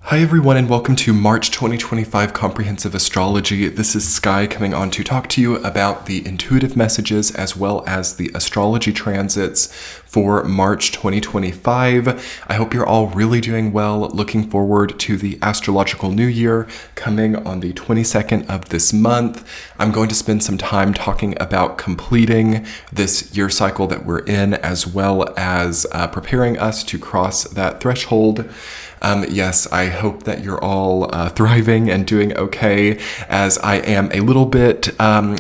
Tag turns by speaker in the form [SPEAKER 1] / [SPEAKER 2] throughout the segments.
[SPEAKER 1] Hi everyone and welcome to March 2025 Comprehensive Astrology. This is Sky coming on to talk to you about the intuitive messages as well as the astrology transits for March 2025. I hope you're all really doing well. Looking forward to the astrological new year coming on the 22nd of this month. I'm going to spend some time talking about completing this year cycle that we're in as well as preparing us to cross that threshold. Yes, I hope that you're all thriving and doing okay, as I am a little bit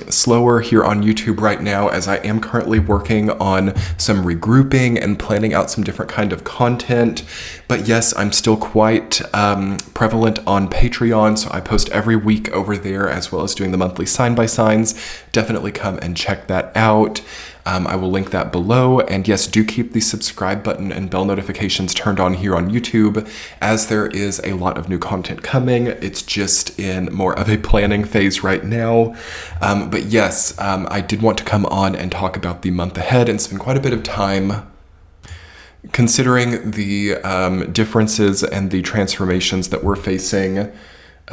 [SPEAKER 1] slower here on YouTube right now, as I am currently working on some regrouping and planning out some different kind of content. But yes, I'm still quite prevalent on Patreon, so I post every week over there, as well as doing the monthly sign by signs. Definitely come and check that out. I will link that below, and yes, do keep the subscribe button and bell notifications turned on here on YouTube, as there is a lot of new content coming. It's just in more of a planning phase right now. But yes, I did want to come on and talk about the month ahead and spend quite a bit of time considering the differences and the transformations that we're facing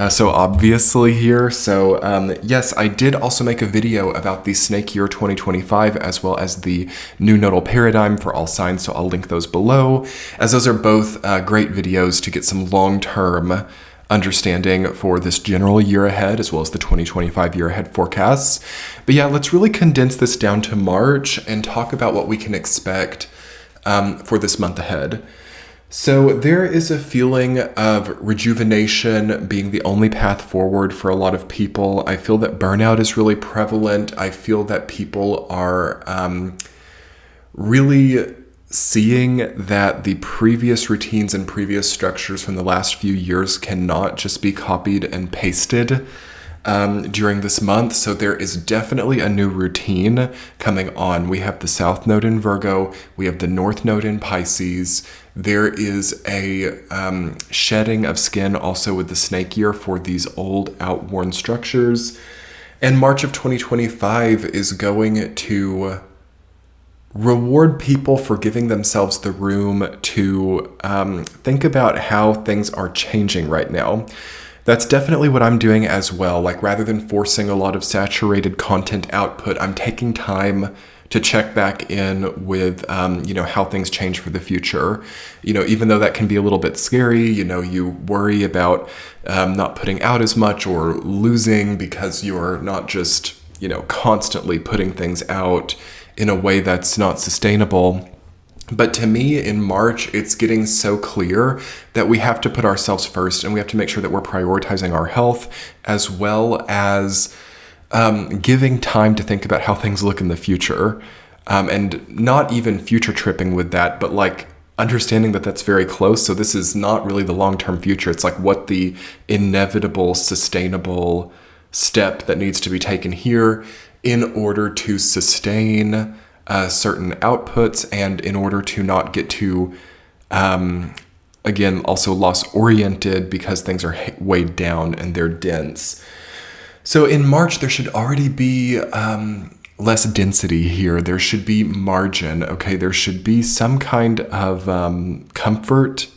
[SPEAKER 1] so obviously here. So yes, I did also make a video about the snake year 2025 as well as the new nodal paradigm for all signs, so I'll link those below, as those are both great videos to get some long-term understanding for this general year ahead as well as the 2025 year ahead forecasts. But yeah, let's really condense this down to March and talk about what we can expect for this month ahead. So there is a feeling of rejuvenation being the only path forward for a lot of people. I feel that burnout is really prevalent. I feel that people are really seeing that the previous routines and previous structures from the last few years cannot just be copied and pasted during this month. So there is definitely a new routine coming on. We have the South Node in Virgo. We have the North Node in Pisces. There is a shedding of skin also with the snake year for these old outworn structures. And March of 2025 is going to reward people for giving themselves the room to think about how things are changing right now. That's definitely what I'm doing as well. Like, rather than forcing a lot of saturated content output, I'm taking time to check back in with, how things change for the future. Even though that can be a little bit scary, you worry about not putting out as much or losing because you're not just, constantly putting things out in a way that's not sustainable. But to me, in March, it's getting so clear that we have to put ourselves first, and we have to make sure that we're prioritizing our health, as well as giving time to think about how things look in the future. And not even future tripping with that, but like understanding that that's very close. So this is not really the long-term future. It's like what the inevitable, sustainable step that needs to be taken here in order to sustain certain outputs, and in order to not get too, again, also loss-oriented because things are weighed down and they're dense. So in March, there should already be less density here. There should be margin, okay? There should be some kind of comfort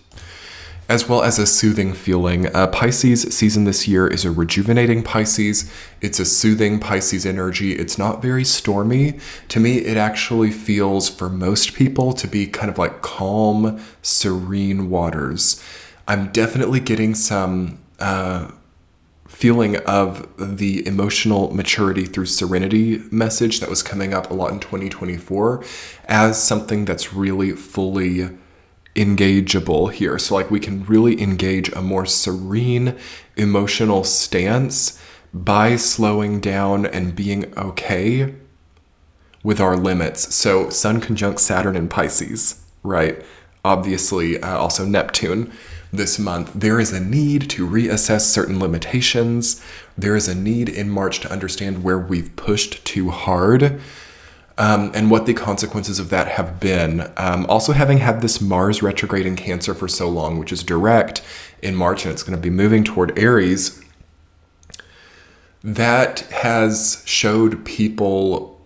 [SPEAKER 1] as well as a soothing feeling. Pisces season this year is a rejuvenating Pisces. It's a soothing Pisces energy. It's not very stormy. To me, it actually feels, for most people, to be kind of like calm, serene waters. I'm definitely getting some feeling of the emotional maturity through serenity message that was coming up a lot in 2024 as something that's really fully engageable here. So like we can really engage a more serene emotional stance by slowing down and being okay with our limits. So Sun conjunct Saturn in Pisces, right? Obviously, also Neptune this month. There is a need to reassess certain limitations. There is a need in March to understand where we've pushed too hard, and what the consequences of that have been. Also, having had this Mars retrograde in Cancer for so long, which is direct in March, and it's going to be moving toward Aries, that has showed people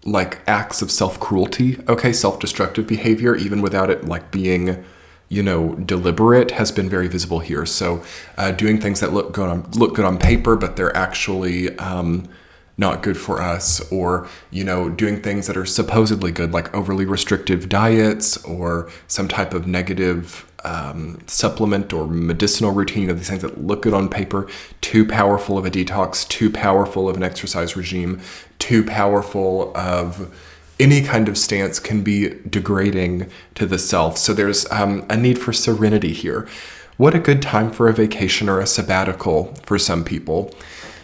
[SPEAKER 1] like acts of self-cruelty, okay, self-destructive behavior, even without it like being deliberate has been very visible here. So doing things that look good on paper, but they're actually not good for us, or doing things that are supposedly good, like overly restrictive diets or some type of negative supplement or medicinal routine. These things that look good on paper, too powerful of a detox, too powerful of an exercise regime, too powerful of any kind of stance can be degrading to the self. So there's a need for serenity here. What a good time for a vacation or a sabbatical for some people.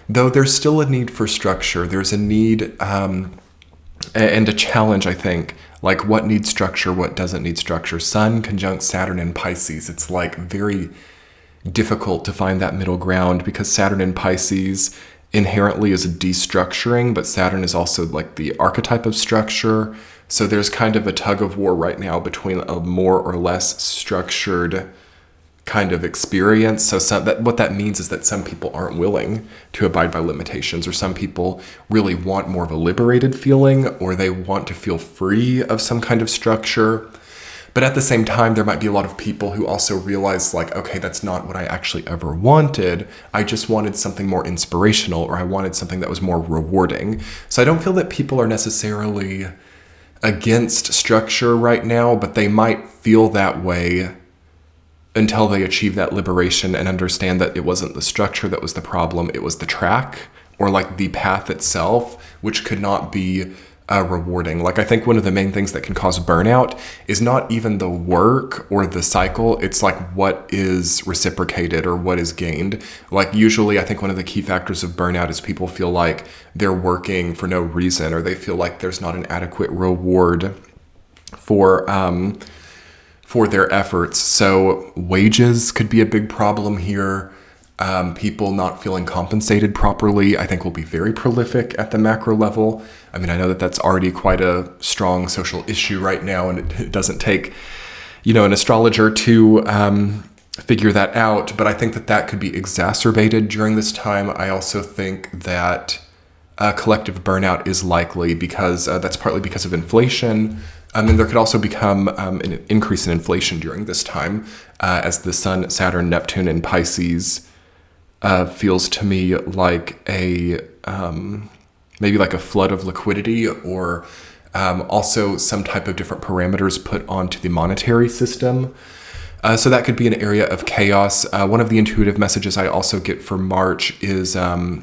[SPEAKER 1] Though there's still a need for structure. There's a need and a challenge, I think. Like, what needs structure, what doesn't need structure? Sun conjunct Saturn in Pisces. It's like very difficult to find that middle ground, because Saturn in Pisces inherently is destructuring, but Saturn is also like the archetype of structure. So there's kind of a tug of war right now between a more or less structured kind of experience. So what that means is that some people aren't willing to abide by limitations, or some people really want more of a liberated feeling, or they want to feel free of some kind of structure. But at the same time, there might be a lot of people who also realize, like, okay, that's not what I actually ever wanted. I just wanted something more inspirational, or I wanted something that was more rewarding. So I don't feel that people are necessarily against structure right now, but they might feel that way until they achieve that liberation and understand that it wasn't the structure that was the problem, it was the track, or like the path itself, which could not be rewarding. Like, I think one of the main things that can cause burnout is not even the work or the cycle, it's like what is reciprocated or what is gained. Like, usually I think one of the key factors of burnout is people feel like they're working for no reason, or they feel like there's not an adequate reward for their efforts. So wages could be a big problem here. People not feeling compensated properly, I think, will be very prolific at the macro level. I mean, I know that that's already quite a strong social issue right now, and it doesn't take, an astrologer to figure that out. But I think that could be exacerbated during this time. I also think that collective burnout is likely, because that's partly because of inflation. And there could also become an increase in inflation during this time, as the Sun, Saturn, Neptune in Pisces feels to me like maybe like a flood of liquidity, or also some type of different parameters put onto the monetary system. So that could be an area of chaos. One of the intuitive messages I also get for March is at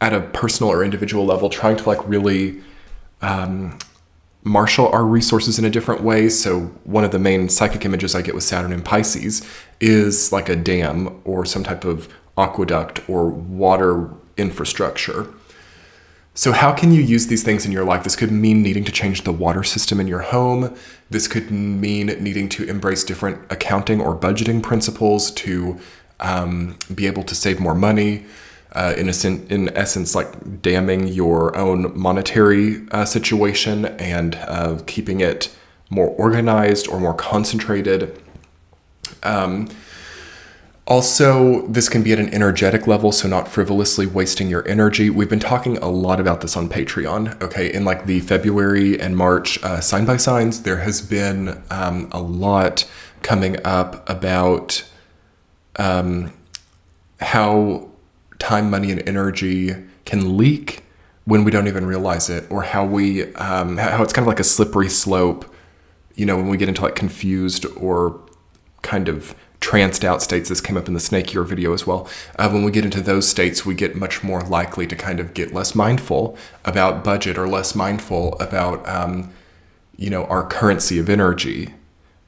[SPEAKER 1] a personal or individual level, trying to like really marshal our resources in a different way. So one of the main psychic images I get with Saturn in Pisces is like a dam or some type of aqueduct or water infrastructure. So how can you use these things in your life? This could mean needing to change the water system in your home. This could mean needing to embrace different accounting or budgeting principles to be able to save more money. In essence, like damming your own monetary situation and keeping it more organized or more concentrated. Also, this can be at an energetic level, so not frivolously wasting your energy. We've been talking a lot about this on Patreon, okay? In like the February and March sign by signs, there has been a lot coming up about how time, money, and energy can leak when we don't even realize it, or how how it's kind of like a slippery slope, when we get into like confused or kind of tranced out states. This came up in the snake year video as well. When we get into those states, we get much more likely to kind of get less mindful about budget, or less mindful about, our currency of energy.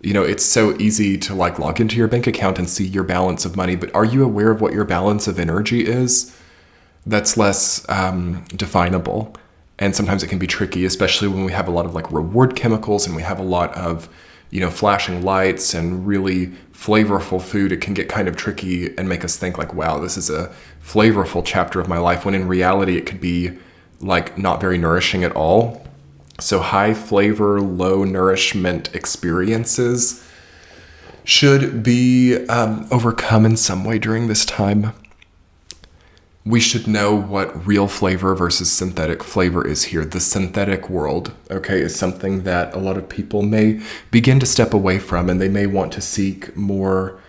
[SPEAKER 1] It's so easy to like log into your bank account and see your balance of money, but are you aware of what your balance of energy is? That's less definable. And sometimes it can be tricky, especially when we have a lot of like reward chemicals and we have a lot of, flashing lights and really flavorful food. It can get kind of tricky and make us think like, wow, this is a flavorful chapter of my life, when in reality it could be like not very nourishing at all. So high flavor, low nourishment experiences should be overcome in some way during this time. we should know what real flavor versus synthetic flavor is here. The synthetic world, okay, is something that a lot of people may begin to step away from, and they may want to seek more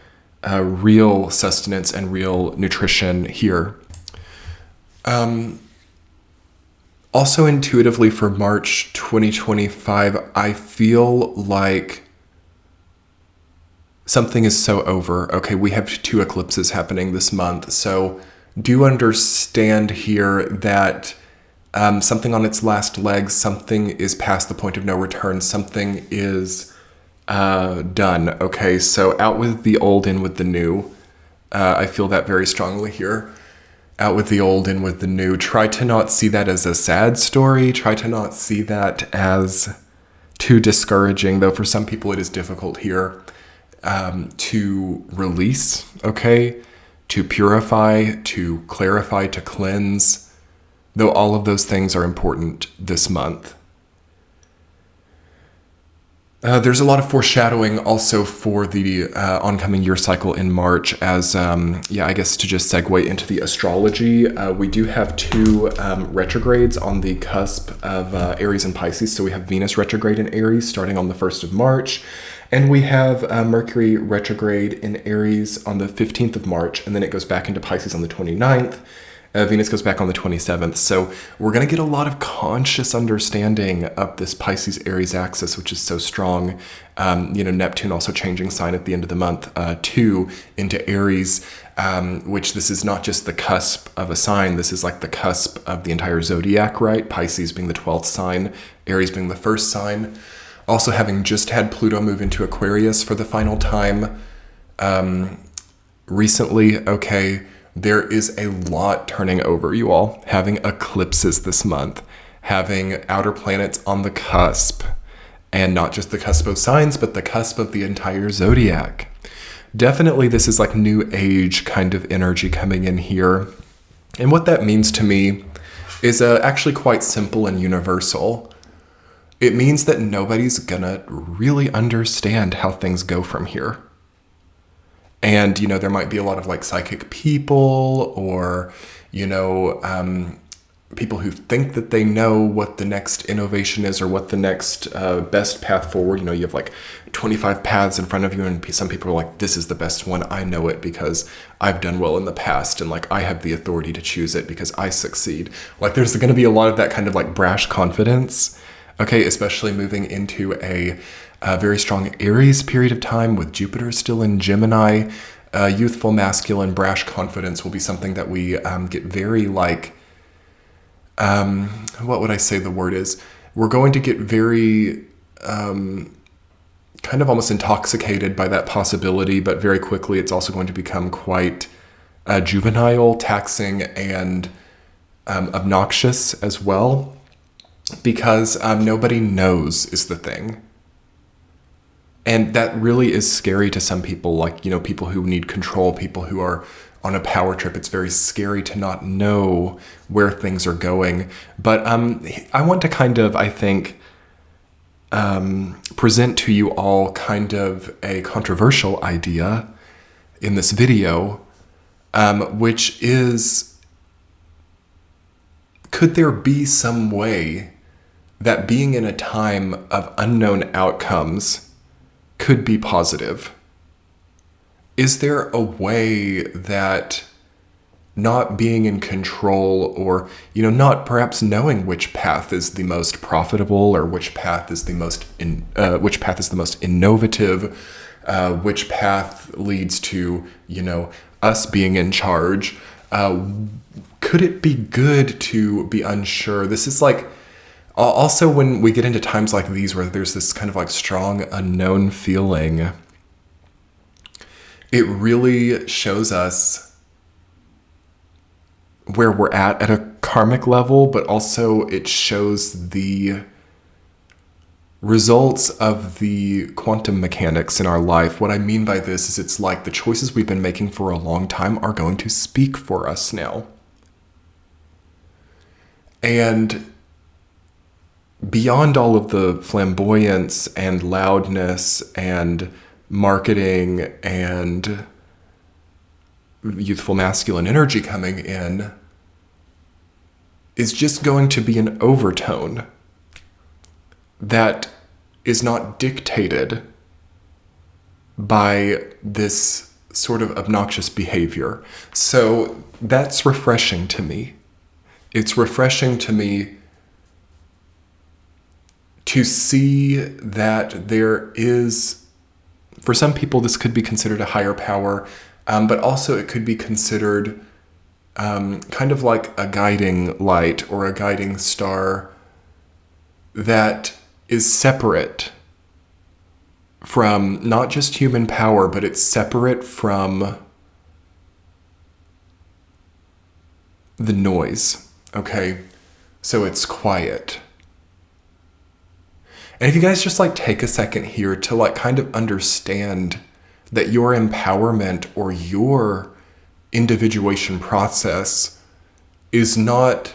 [SPEAKER 1] real sustenance and real nutrition here. Also intuitively for March 2025, I feel like something is so over. Okay, we have 2 eclipses happening this month, so do understand here that something on its last legs, something is past the point of no return, something is done. Okay, so out with the old, in with the new. I feel that very strongly here. Out with the old, in with the new. Try to not see that as a sad story. Try to not see that as too discouraging, though for some people it is difficult here to release, okay? To purify, to clarify, to cleanse, though all of those things are important this month. There's a lot of foreshadowing also for the oncoming year cycle in March as, I guess to just segue into the astrology, we do have 2 retrogrades on the cusp of Aries and Pisces. So we have Venus retrograde in Aries starting on the 1st of March, and we have Mercury retrograde in Aries on the 15th of March, and then it goes back into Pisces on the 29th. Venus goes back on the 27th. So we're going to get a lot of conscious understanding of this Pisces-Aries axis, which is so strong. Neptune also changing sign at the end of the month too into Aries, which this is not just the cusp of a sign. This is like the cusp of the entire zodiac, right? Pisces being the 12th sign, Aries being the first sign. Also having just had Pluto move into Aquarius for the final time recently, okay. There is a lot turning over, you all. Having eclipses this month, having outer planets on the cusp, and not just the cusp of signs, but the cusp of the entire zodiac. Definitely this is like new age kind of energy coming in here. And what that means to me is actually quite simple and universal. It means that nobody's gonna really understand how things go from here. And, there might be a lot of like psychic people or, people who think that they know what the next innovation is or what the next best path forward. You have like 25 paths in front of you, and some people are like, this is the best one. I know it because I've done well in the past, and like I have the authority to choose it because I succeed. Like there's going to be a lot of that kind of like brash confidence, okay, especially moving into a very strong Aries period of time with Jupiter still in Gemini. Youthful, masculine, brash confidence will be something that we get very like, what would I say the word is? We're going to get very kind of almost intoxicated by that possibility, but very quickly it's also going to become quite juvenile, taxing, and obnoxious as well, because nobody knows is the thing. And that really is scary to some people, like, people who need control, people who are on a power trip. It's very scary to not know where things are going. But I want to kind of, I think, present to you all kind of a controversial idea in this video, which is, could there be some way that being in a time of unknown outcomes could be positive? Is there a way that not being in control, or not perhaps knowing which path is the most profitable, or which path is the most innovative, which path leads to us being in charge, could it be good to be unsure? This is like also when we get into times like these where there's this kind of like strong unknown feeling, it really shows us where we're at a karmic level, but also it shows the results of the quantum mechanics in our life. What I mean by this is it's like the choices we've been making for a long time are going to speak for us now. And beyond all of the flamboyance and loudness and marketing and youthful masculine energy coming in, is just going to be an overtone that is not dictated by this sort of obnoxious behavior. So that's refreshing to me. It's refreshing to me to see that there is, for some people, this could be considered a higher power, but also it could be considered kind of like a guiding light or a guiding star that is separate from not just human power, but it's separate from the noise, okay? So it's quiet. And if you guys just like take a second here to like kind of understand that your empowerment or your individuation process is not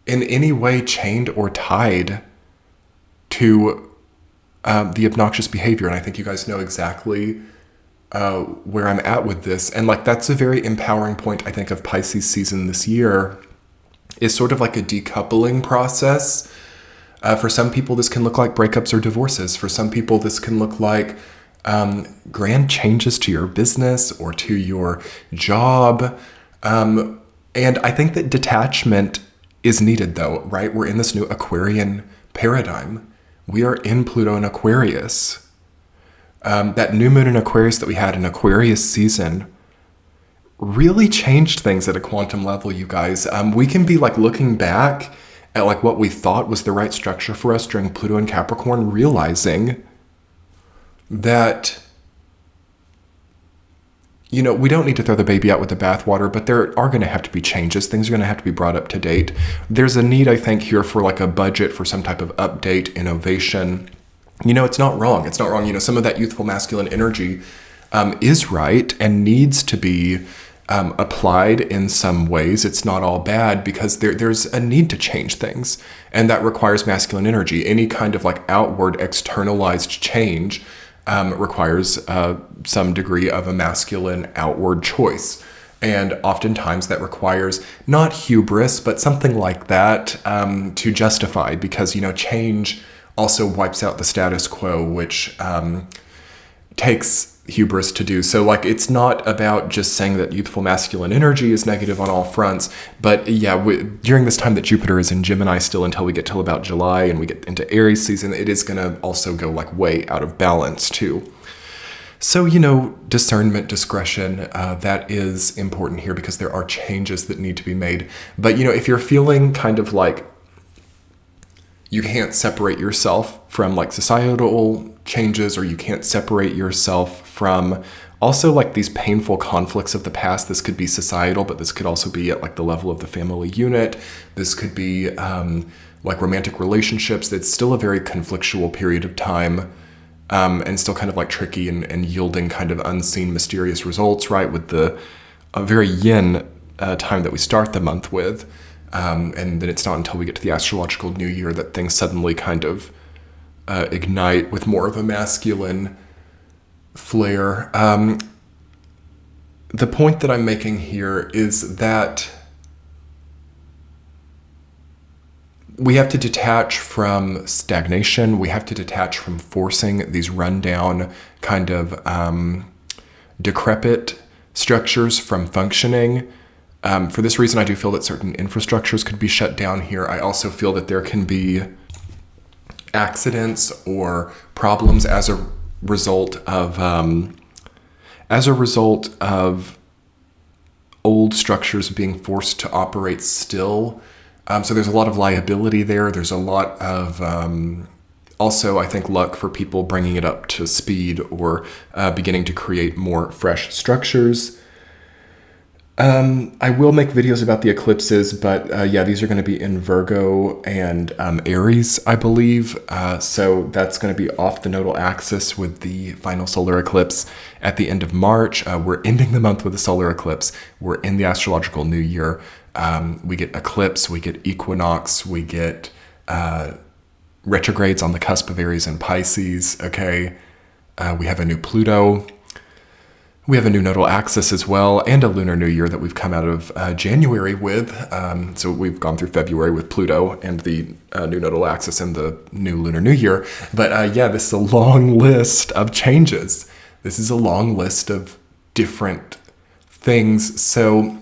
[SPEAKER 1] in any way chained or tied to the obnoxious behavior. And I think you guys know exactly where I'm at with this. And like, that's a very empowering point, I think, of Pisces season this year, is sort of like a decoupling process. For some people, this can look like breakups or divorces. For some people, this can look like grand changes to your business or to your job. And I think that detachment is needed, though, right? We're in this new Aquarian paradigm. We are in Pluto in Aquarius. That new moon in Aquarius that we had in Aquarius season really changed things at a quantum level, you guys. We can be like looking back at like what we thought was the right structure for us during Pluto in Capricorn, realizing that, you know, we don't need to throw the baby out with the bathwater, but there are going to have to be changes. Things are going to have to be brought up to date. There's a need, I think, here for like a budget for some type of update, innovation. You know, it's not wrong. It's not wrong. You know, some of that youthful masculine energy is right and needs to be applied in some ways. It's not all bad because there's a need to change things. And that requires masculine energy. Any kind of like outward externalized change requires some degree of a masculine outward choice. And oftentimes that requires not hubris, but something like that to justify, because, you know, change also wipes out the status quo, which takes hubris to do. So like, it's not about just saying that youthful masculine energy is negative on all fronts, but yeah, during this time that Jupiter is in Gemini still until we get till about July and we get into Aries season, it is going to also go like way out of balance too. So, you know, discernment, discretion, that is important here because there are changes that need to be made. But, you know, if you're feeling kind of like you can't separate yourself from like societal changes, or you can't separate yourself from also like these painful conflicts of the past. This could be societal, but this could also be at like the level of the family unit. This could be like romantic relationships. It's still a very conflictual period of time, and still kind of like tricky and yielding kind of unseen mysterious results, right? With a very yin time that we start the month with. And then it's not until we get to the astrological new year that things suddenly kind of ignite with more of a masculine flair. The point that I'm making here is that we have to detach from stagnation. We have to detach from forcing these rundown kind of decrepit structures from functioning. For this reason, I do feel that certain infrastructures could be shut down here. I also feel that there can be accidents or problems as a result of old structures being forced to operate still. So there's a lot of liability there. There's a lot of also, I think, luck for people bringing it up to speed or beginning to create more fresh structures. I will make videos about the eclipses, but yeah, these are going to be in Virgo and Aries, I believe. So that's going to be off the nodal axis with the final solar eclipse at the end of March. We're ending the month with a solar eclipse. We're in the astrological new year. We get eclipse, we get equinox, we get retrogrades on the cusp of Aries and Pisces, okay? We have a new Pluto. We have a new nodal axis as well, and a lunar new year that we've come out of January with. So we've gone through February with Pluto and the new nodal axis and the new lunar new year. But yeah, this is a long list of changes. This is a long list of different things. So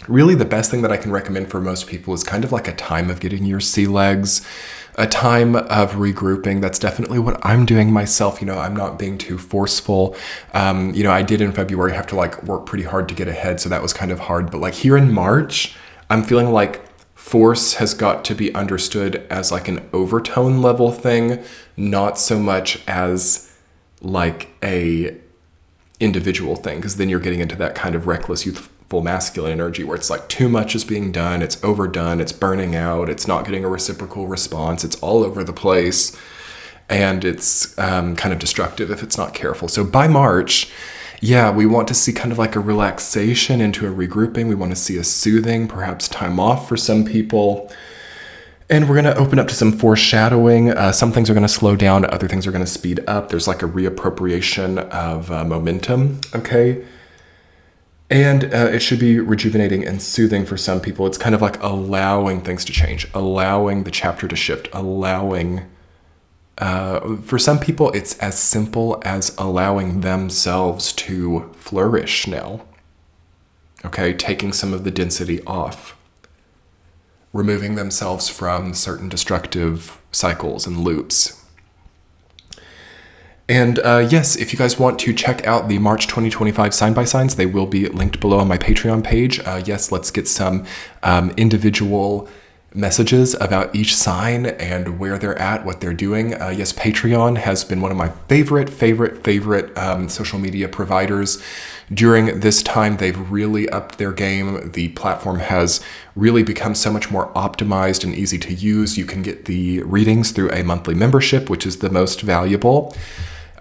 [SPEAKER 1] really the best thing that I can recommend for most people is kind of like a time of getting your sea legs, a time of regrouping. That's definitely what I'm doing myself. You know, I'm not being too forceful. You know, I did in February have to like work pretty hard to get ahead. So that was kind of hard. But like here in March, I'm feeling like force has got to be understood as like an overtone level thing, not so much as like a individual thing, because then you're getting into that kind of reckless youthful masculine energy where it's like too much is being done, it's overdone, it's burning out, it's not getting a reciprocal response, it's all over the place, and it's kind of destructive if it's not careful. So by March, yeah, we want to see kind of like a relaxation into a regrouping. We want to see a soothing, perhaps time off for some people. And we're going to open up to some foreshadowing. Some things are going to slow down. Other things are going to speed up. There's like a reappropriation of momentum, okay? And it should be rejuvenating and soothing for some people. It's kind of like allowing things to change, allowing the chapter to shift, allowing... for some people, it's as simple as allowing themselves to flourish now, okay? Taking some of the density off. Removing themselves from certain destructive cycles and loops. And yes, if you guys want to check out the March 2025 sign-by-signs, they will be linked below on my Patreon page. Yes, let's get some individual messages about each sign and where they're at, what they're doing. Yes, Patreon has been one of my favorite social media providers. During this time, they've really upped their game. The platform has really become so much more optimized and easy to use. You can get the readings through a monthly membership, which is the most valuable.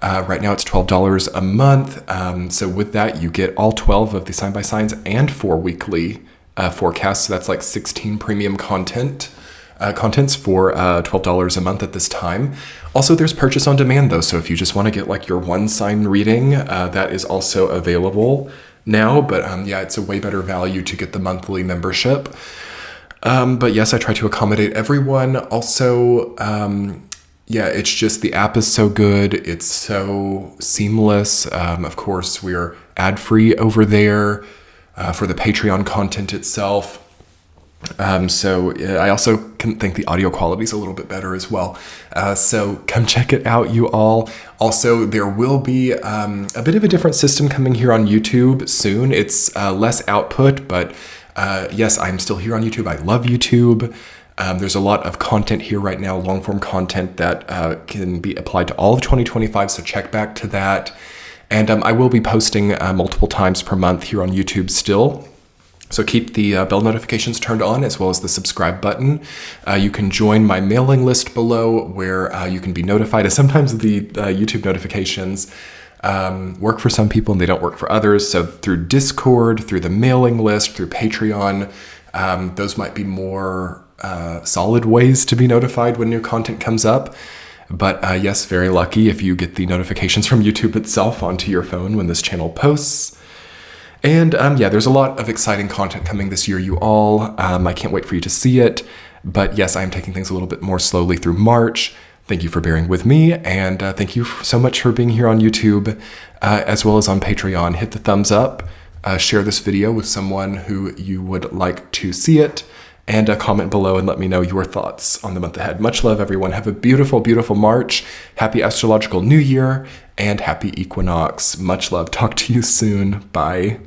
[SPEAKER 1] Right now it's $12 a month. So with that, you get all 12 of the sign-by-signs and 4 weekly forecasts. So that's like 16 premium contents for $12 a month at this time. Also, there's purchase on demand though. So if you just want to get like your one sign reading, that is also available now. But yeah, it's a way better value to get the monthly membership. But yes, I try to accommodate everyone. Also, yeah, it's just the app is so good. It's so seamless. Of course, we're ad-free over there for the Patreon content itself. So I also can think the audio quality is a little bit better as well. So come check it out, you all. Also, there will be a bit of a different system coming here on YouTube soon. It's less output, but yes, I'm still here on YouTube. I love YouTube. There's a lot of content here right now, long form content that can be applied to all of 2025. So check back to that. And I will be posting multiple times per month here on YouTube still. So keep the bell notifications turned on, as well as the subscribe button. You can join my mailing list below where you can be notified. Sometimes the YouTube notifications work for some people and they don't work for others. So through Discord, through the mailing list, through Patreon, those might be more solid ways to be notified when new content comes up. But yes, very lucky if you get the notifications from YouTube itself onto your phone when this channel posts. And yeah, there's a lot of exciting content coming this year, you all. I can't wait for you to see it. But yes, I'm taking things a little bit more slowly through March. Thank you for bearing with me. And thank you so much for being here on YouTube, as well as on Patreon. Hit the thumbs up, share this video with someone who you would like to see it, and comment below and let me know your thoughts on the month ahead. Much love, everyone. Have a beautiful, beautiful March. Happy astrological new year and happy equinox. Much love. Talk to you soon. Bye.